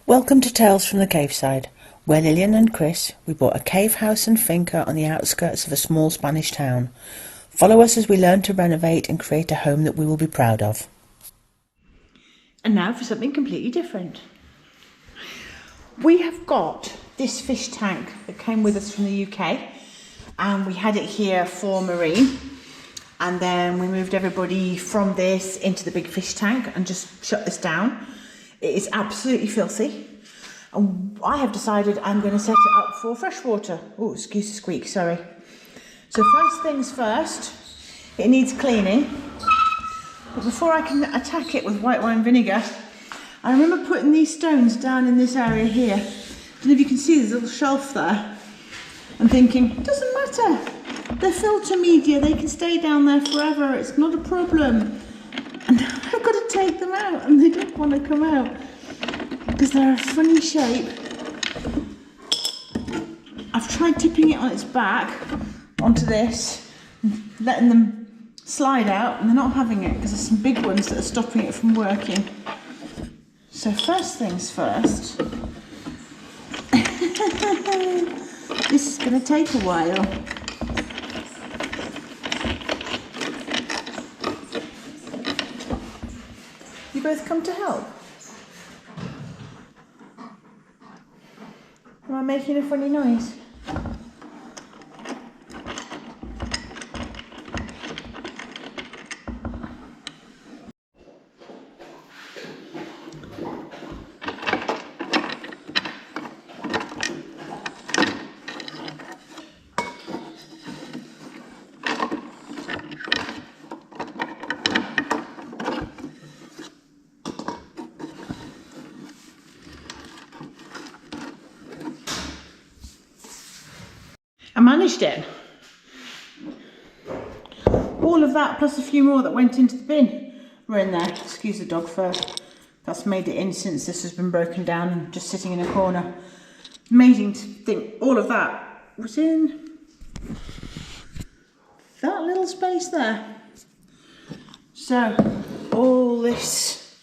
Welcome to Tales from the Caveside, where Lillian and Chris, we bought a cave house and finca on the outskirts of a small Spanish town. Follow us as we learn to renovate and create a home that we will be proud of. And now for something completely different. We have got this fish tank that came with us from the UK, and we had it here for marine, and then we moved everybody from this into the big fish tank and just shut this down. It is absolutely filthy, and I have decided I'm going to set it up for freshwater. Oh, excuse the squeak, sorry. So first things first, it needs cleaning. But before I can attack it with white wine vinegar, I remember putting these stones down in this area here. I don't know if you can see there's a little shelf there. I'm thinking, it doesn't matter. They're filter media, they can stay down there forever. It's not a problem. And I've got to take them out, and they don't want to come out because they're a funny shape. I've tried tipping it on its back onto this, letting them slide out, and they're not having it because there's some big ones that are stopping it from working. So first things first, this is going to take a while. You both come to help? Am I making a funny noise? I managed it. All of that plus a few more that went into the bin were in there. Excuse the dog fur. That's made it in since this has been broken down and just sitting in a corner. Amazing to think all of that was in that little space there. So all this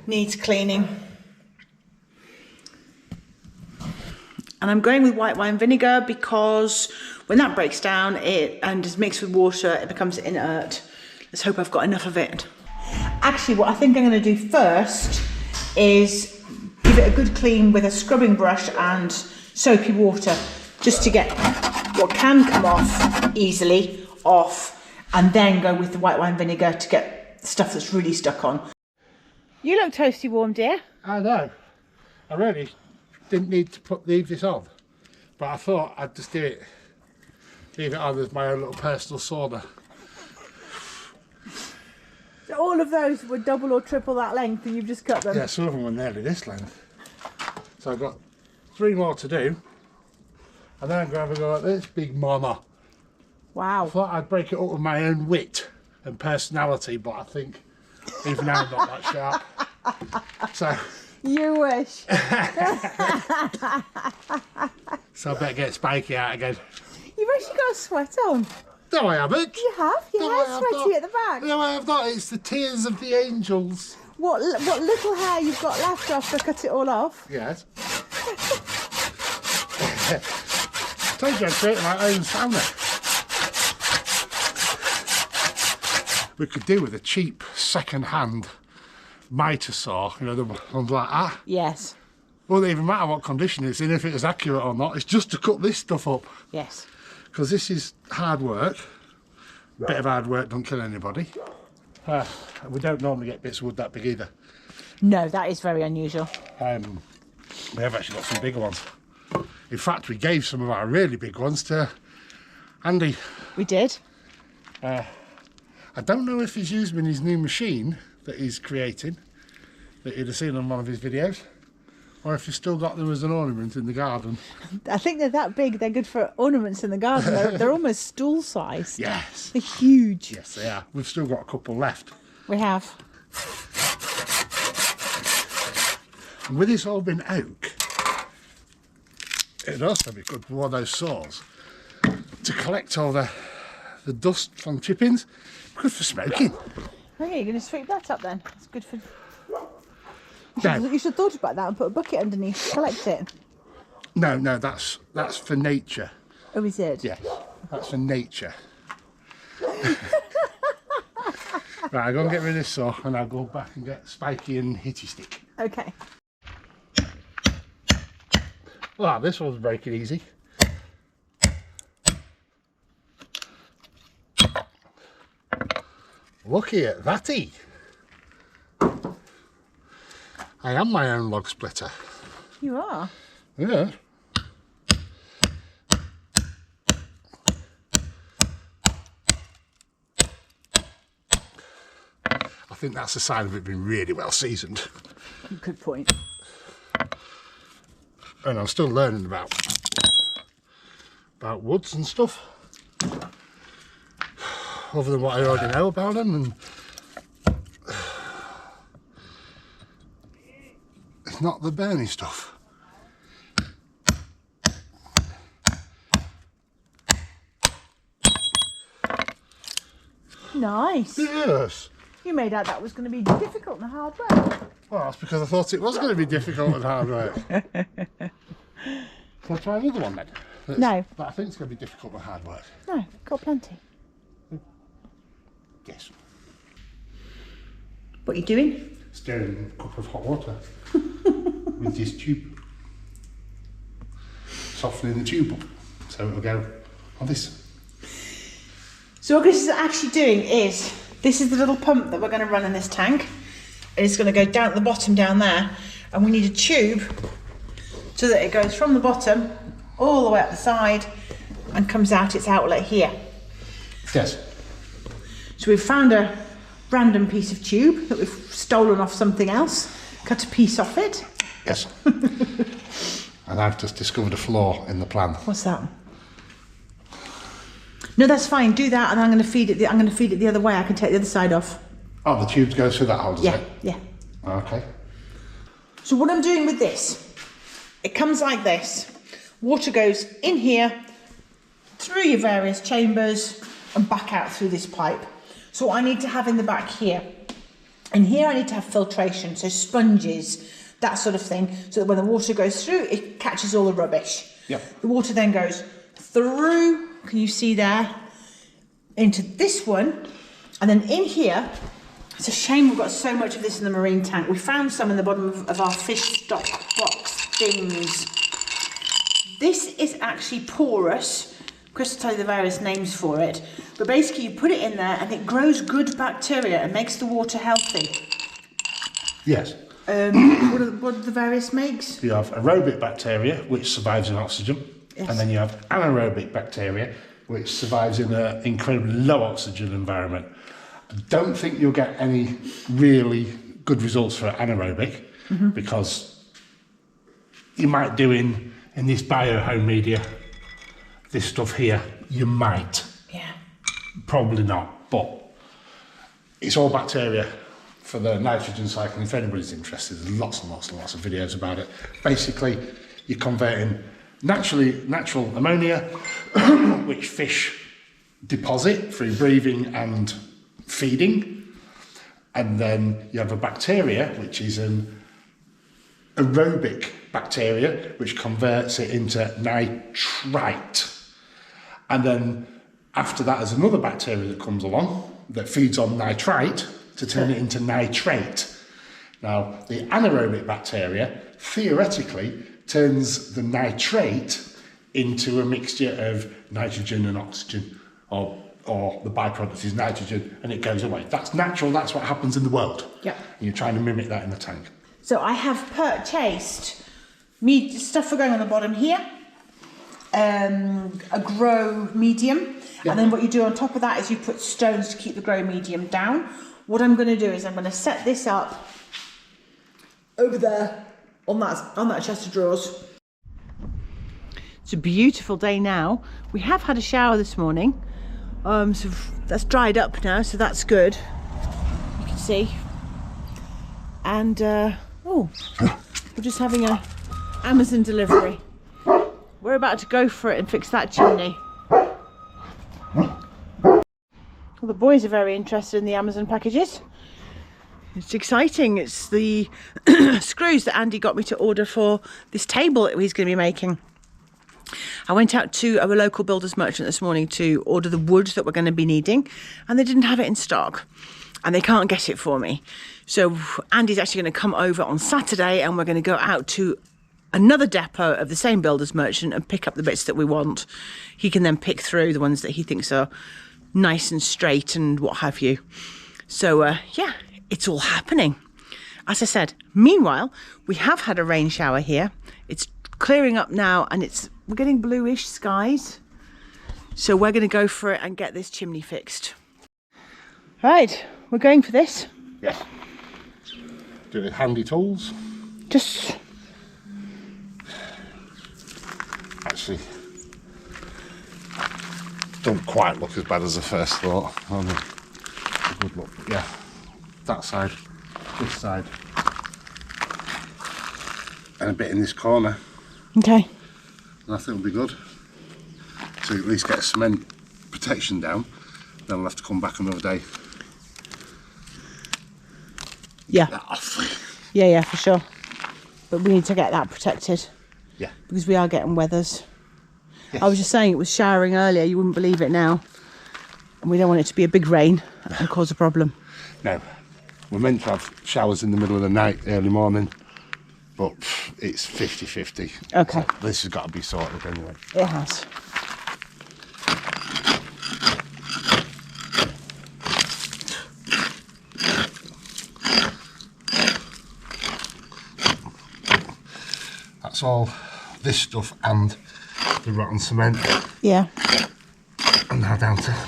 needs cleaning. And I'm going with white wine vinegar because when that breaks down and is mixed with water, it becomes inert. Let's hope I've got enough of it. Actually, what I think I'm going to do first is give it a good clean with a scrubbing brush and soapy water, just to get what can come off easily off, and then go with the white wine vinegar to get stuff that's really stuck on. You look toasty warm, dear. I know. I really didn't need to leave this on, but I thought I'd just leave it on as my own little personal sauna. So all of those were double or triple that length, and you've just cut them? Yeah, some of them were nearly this length. So I've got 3 more to do, and then I'm going to have a go at this big mama. Wow. I thought I'd break it up with my own wit and personality, but I think even now I'm not that sharp. So you wish. So I better get Spiky out again. You've actually got a sweat on. No, I haven't. You have? Your hair's sweaty at the back. No, I have not. It's the tears of the angels. What little hair you've got left after I cut it all off? Yes. I told you I'd create my own sauna. We could do with a cheap second-hand mitre saw, you know, the ones like that. Yes. Wouldn't even matter what condition it's in, if it was accurate or not. It's just to cut this stuff up. Yes. Because this is hard work. A bit of hard work don't kill anybody. We don't normally get bits of wood that big either. No, that is very unusual. We have actually got some bigger ones. In fact, we gave some of our really big ones to Andy. We did. I don't know if he's used them in his new machine that he's creating, that you'd have seen on one of his videos, or if he's still got them as an ornament in the garden. I think they're that big, they're good for ornaments in the garden. They're almost stool size. Yes. They're huge. Yes, they are. We've still got a couple left. We have. And with this all being oak, it'd also be good for one of those saws to collect all the dust from chippings. Good for smoking. Okay, you're going to sweep that up then. It's good for... You should have thought about that and put a bucket underneath to collect it. No, that's for nature. Oh, is it? Yeah, that's for nature. Right, I'll go and get rid of this saw and I'll go back and get Spiky and Hitty Stick. Okay. Well, this one's breaking easy. Looky at thatty. I am my own log splitter. You are? Yeah. I think that's a sign of it being really well seasoned. Good point. And I'm still learning about woods and stuff. Other than what I already know about them, and it's not the burning stuff. Nice. Yes. You made out that was going to be difficult and hard work. Well, that's because I thought it was going to be difficult and hard work. Shall I try another one then? No. But I think it's going to be difficult and hard work. No, got plenty. Yes. What are you doing? Stirring a cup of hot water with this tube. Softening the tube up so it'll go on this. So what this is actually doing is, this is the little pump that we're going to run in this tank. And it's going to go down at the bottom down there. And we need a tube so that it goes from the bottom all the way up the side and comes out its outlet here. Yes. So we've found a random piece of tube that we've stolen off something else, cut a piece off it. Yes. And I've just discovered a flaw in the plan. What's that? No, that's fine. Do that, and I'm going to feed it. I'm going to feed it the other way. I can take the other side off. Oh, the tube goes through that hole, does Yeah, it? yeah. Okay. So what I'm doing with this, it comes like this. Water goes in here, through your various chambers, and back out through this pipe. So what I need to have in the back here, in here I need to have filtration, so sponges, that sort of thing, so that when the water goes through, it catches all the rubbish. Yep. The water then goes through, can you see there, into this one, and then in here, it's a shame we've got so much of this in the marine tank. We found some in the bottom of our fish stock box things. This is actually porous. Chris will tell you the various names for it. But basically you put it in there and it grows good bacteria and makes the water healthy. Yes. What are the various makes? You have aerobic bacteria, which survives in oxygen. Yes. And then you have anaerobic bacteria, which survives in an incredibly low oxygen environment. I don't think you'll get any really good results for anaerobic because you might do in this biohome media, this stuff here, you might. Yeah. Probably not, but it's all bacteria for the nitrogen cycle. If anybody's interested, there's lots and lots and lots of videos about it. Basically, you're converting natural ammonia, which fish deposit through breathing and feeding, and then you have a bacteria, which is an aerobic bacteria, which converts it into nitrite. And then after that, there's another bacteria that comes along that feeds on nitrite to turn it into nitrate. Now, the anaerobic bacteria theoretically turns the nitrate into a mixture of nitrogen and oxygen, or the byproduct is nitrogen, and it goes away. That's natural, that's what happens in the world. Yep. And you're trying to mimic that in the tank. So I have purchased stuff for going on the bottom here, a grow medium, and then what you do on top of that is you put stones to keep the grow medium down. What I'm going to do is I'm going to set this up over there on that chest of drawers. It's a beautiful day now. We have had a shower this morning, so that's dried up now, so that's good. You can see. And we're just having a Amazon delivery. We're about to go for it and fix that chimney. Well, the boys are very interested in the Amazon packages. It's exciting. It's the screws that Andy got me to order for this table that he's going to be making. I went out to a local builder's merchant this morning to order the wood that we're going to be needing, and they didn't have it in stock, and they can't get it for me. So Andy's actually going to come over on Saturday, and we're going to go out to another depot of the same builder's merchant and pick up the bits that we want. He can then pick through the ones that he thinks are nice and straight and what have you. So yeah, it's all happening. As I said, meanwhile, we have had a rain shower here. It's clearing up now, and we're getting bluish skies. So we're going to go for it and get this chimney fixed. Right, we're going for this. Yeah. Do it with handy tools. Just Actually, don't quite look as bad as I first thought. A good look. But yeah, that side, this side, and a bit in this corner. okay. And I think it'll be good. So at least get a cement protection down. Then I'll have to come back another day. Yeah. That off. Yeah, for sure. But we need to get that protected. Yeah. Because we are getting weathers. Yes. I was just saying it was showering earlier. You wouldn't believe it now. And we don't want it to be a big rain and cause a problem. No. We're meant to have showers in the middle of the night, early morning. But it's 50-50. Okay. So this has got to be sorted anyway. It has. That's all this stuff and the rotten cement. Yeah. And now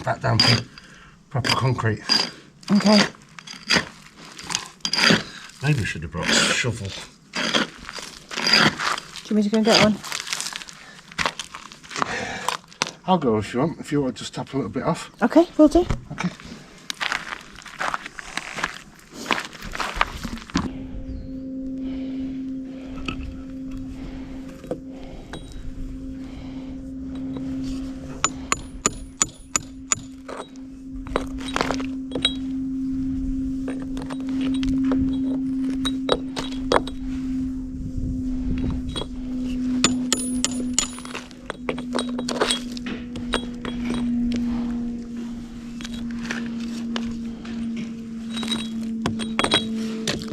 back down to proper concrete. Okay. Maybe I should have brought a shovel. Do you want me to go and get one? I'll go if you want. If you want to just tap a little bit off. Okay, will do. Okay.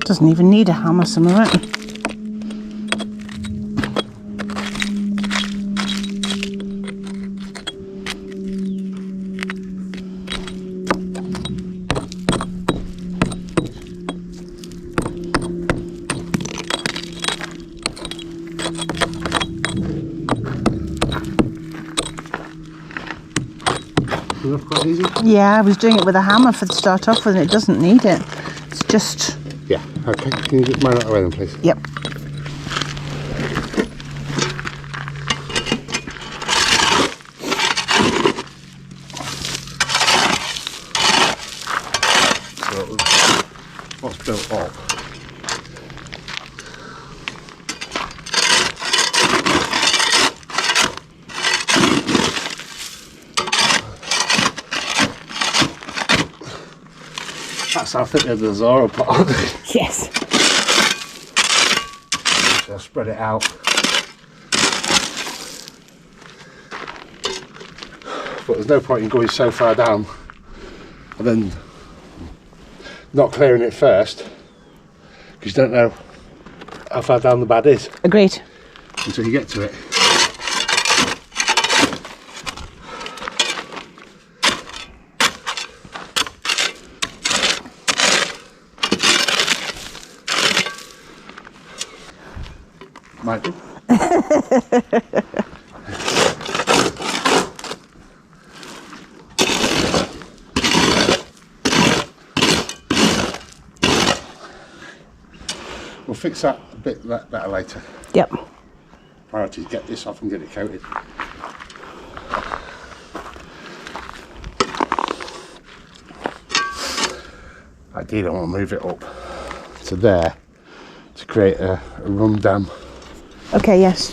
Doesn't even need a hammer, some of it. That's quite easy. Yeah, I was doing it with a hammer for the start off with, and it doesn't need it. It's just... Yeah, okay. Can you just mine that away then, please? Yep. So, what's built up? That's how thick the Zara pot. Yes. So I'll spread it out. But there's no point in going so far down and then not clearing it first, because you don't know how far down the bad is Agreed. until you get to it. Might do. We'll fix that a bit better later. Yep. Priority is get this off and get it coated. Ideally, I want to move it up to there to create a run dam. Okay, yes.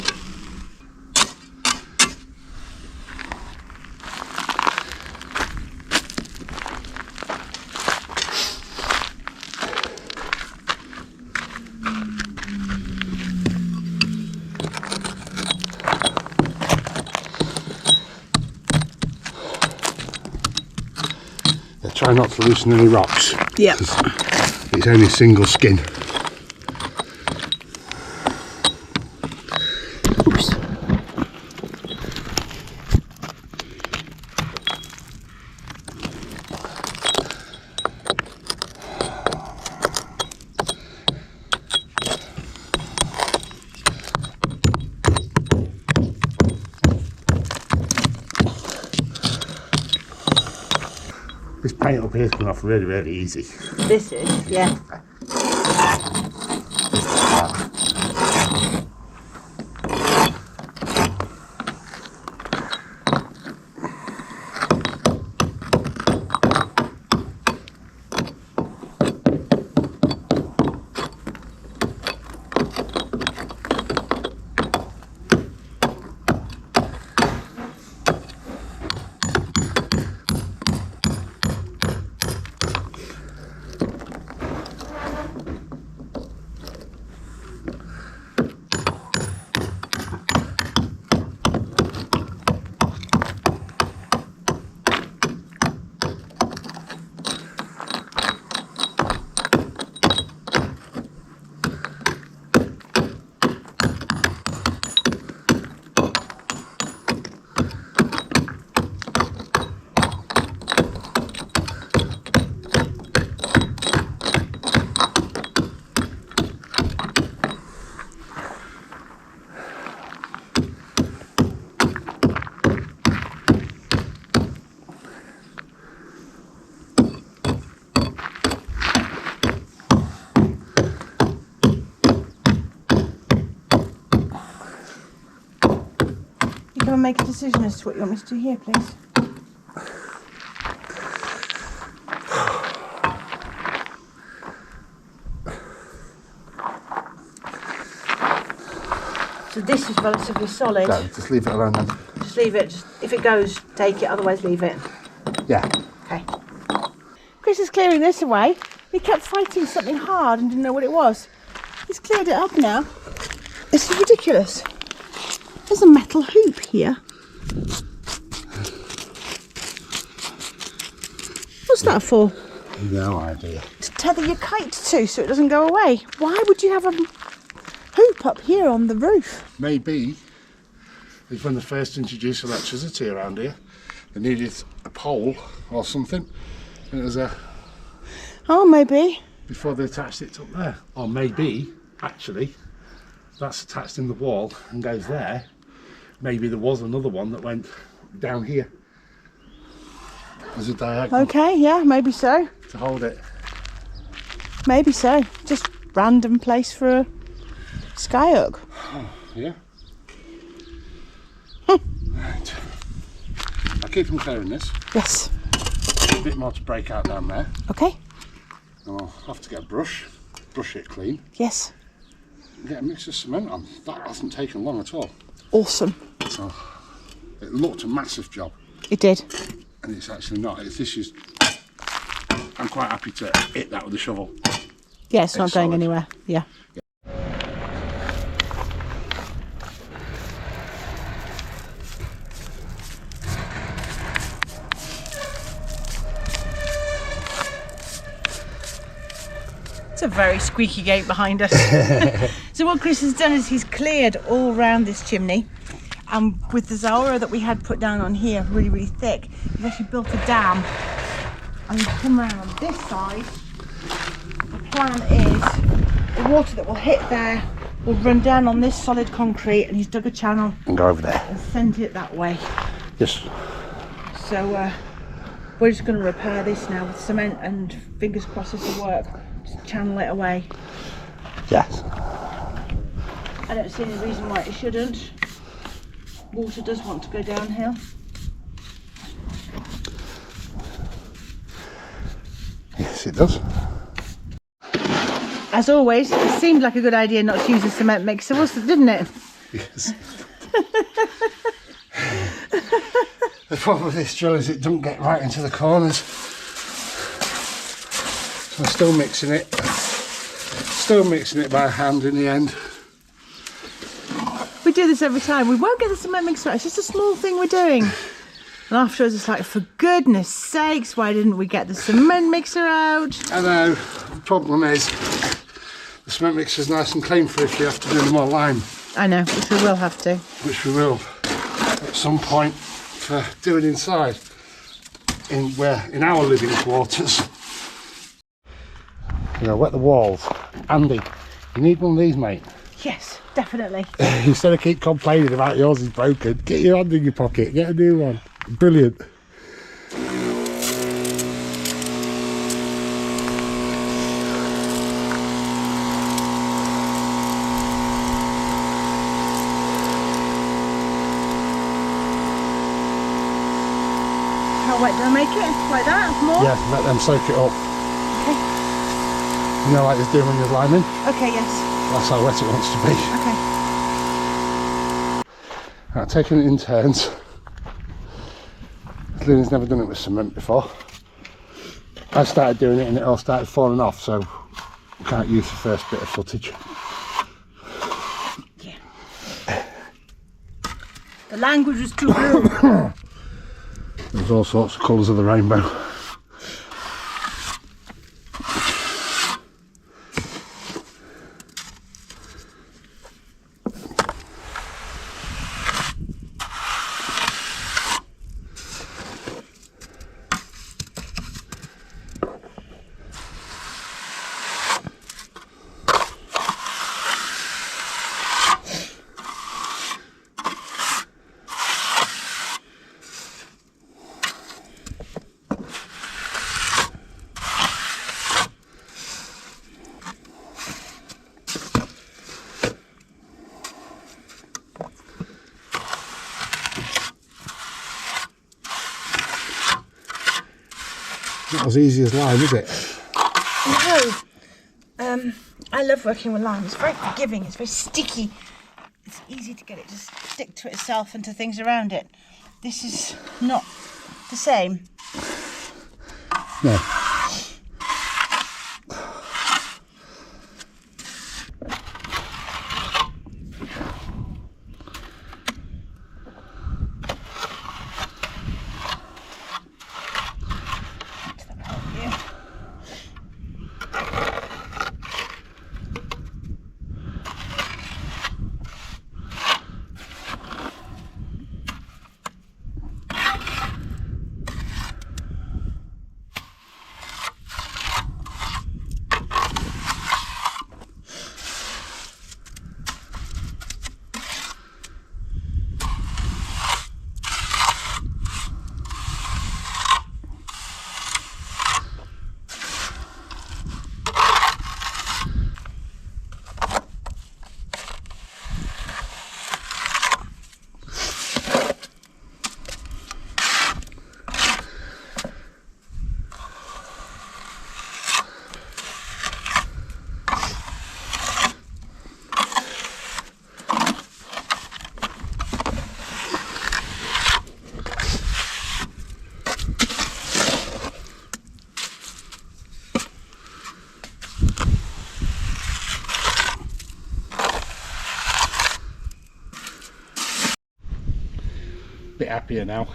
try not to loosen any rocks. Yeah. It's only single skin. Oops. This paint up here is coming off really, really easy. This is, yeah. Come and make a decision as to what you want me to do here, please. So this is relatively solid. No, just leave it alone then. Just leave it. Just, if it goes, take it. Otherwise, leave it. Yeah. Okay. Chris is clearing this away. He kept fighting something hard and didn't know what it was. He's cleared it up now. This is ridiculous. There's a metal hoop here. What's that for? No idea. To tether your kite to so it doesn't go away. Why would you have a hoop up here on the roof? Maybe it's when they first introduced electricity around here. They needed a pole or something. And it was a... Oh, maybe. Before they attached it up there. Or maybe, actually, that's attached in the wall and goes there. Maybe there was another one that went down here as a diagonal. Okay, yeah, maybe so. To hold it. Maybe so. Just random place for a skyhook. Oh, yeah. Right. I'll keep them clearing this. Yes. A bit more to break out down there. Okay. And I'll have to get a brush it clean. Yes. Get a mix of cement on. That hasn't taken long at all. Awesome. So it looked a massive job. It did. And it's actually not. This is. I'm quite happy to hit that with a shovel. Yeah, it's not going solid. anywhere. Yeah. It's a very squeaky gate behind us. So what Chris has done is he's cleared all around this chimney, and with the Zara that we had put down on here really, really thick, we've actually built a dam and you come around this side. The plan is the water that will hit there will run down on this solid concrete, and he's dug a channel And go over there. and sent it that way. Yes. So we're just going to repair this now with cement, and fingers crossed this will work. Just channel it away. Yes. I don't see any reason why it shouldn't. Water does want to go downhill. Yes, it does. As always, it seemed like a good idea not to use a cement mixer, didn't it? Yes. The problem with this drill is it doesn't get right into the corners. So I'm still mixing it. Still mixing it by hand in the end. We do this every time. We won't get the cement mixer right. It's just a small thing we're doing. And afterwards it's like, for goodness sakes, why didn't we get the cement mixer out? I know, the problem is the cement mixer is nice and clean for if you have to do any more lime. I know, which we will have to. Which we will at some point for doing inside in our living quarters. You know, wet the walls. Andy, you need one of these, mate. Yes, definitely. Instead of keep complaining about yours is broken, get your hand in your pocket, get a new one. Brilliant. How wet do I make it? Like that? More? Yeah, let them soak it up. Okay. You know, like it's doing when you're liming? Okay, yes. That's how wet it wants to be. Okay. Right, taking it in turns. Lillian's never done it with cement before. I started doing it and it all started falling off, so I can't use the first bit of footage. Yeah. The language was too blue. There's all sorts of colours of the rainbow. Not as easy as lime, is it? No. I love working with lime. It's very forgiving. It's very sticky. It's easy to get it to stick to itself and to things around it. This is not the same. No. Bit happier now.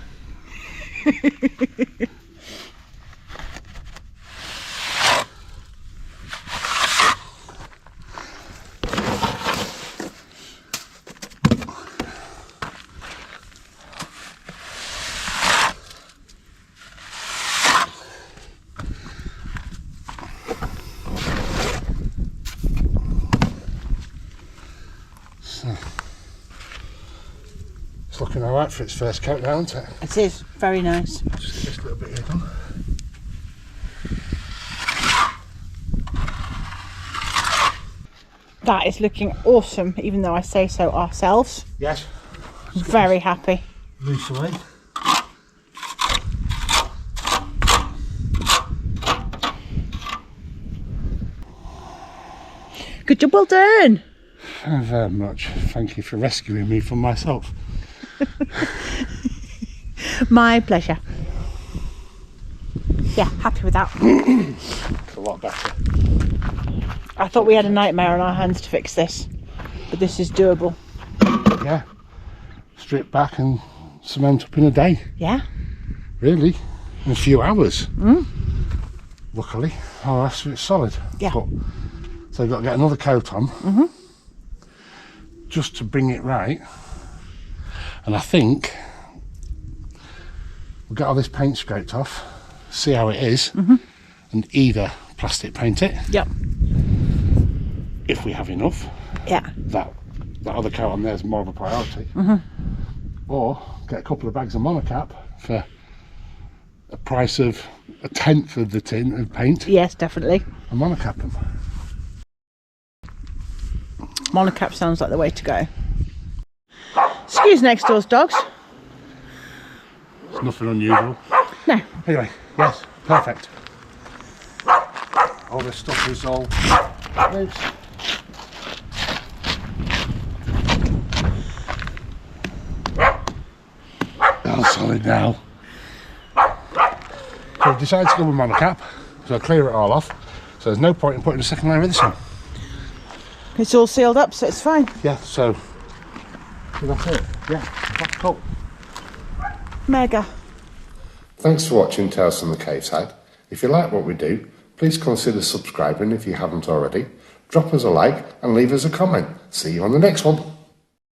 It's looking alright for its first coat now, isn't it? It is. Very nice. Just this little bit here done. That is looking awesome, even though I say so ourselves. Yes. Very happy. Loose away. Good job, well done. Thank you very much. Thank you for rescuing me from myself. My pleasure. Yeah, happy with that. It's a lot better. I thought we had a nightmare on our hands to fix this, but this is doable. Yeah. Strip back and cement up in a day. Yeah. really, in a few hours. Luckily, oh, that's solid. Yeah. But, so I've got to get another coat on, just to bring it right. And I think we'll get all this paint scraped off, see how it is, and either plastic paint it. Yep. If we have enough. Yeah. That other coat on there is more of a priority. Or get a couple of bags of monocap for a price of a tenth of the tin of paint. Yes, definitely. And monocap them. Monocap sounds like the way to go. Excuse next door's dogs. It's nothing unusual. No. Anyway, yes, perfect. All this stuff is all loose. All solid now. So I've decided to go with monocap, so I'll clear it all off. So there's no point in putting a second layer of this on. It's all sealed up, so it's fine. Yeah, so that's it. Yeah, that's cool. Mega. Thanks for watching Tales from the Cave Side. If you like what we do, please consider subscribing if you haven't already. Drop us a like and leave us a comment. See you on the next one.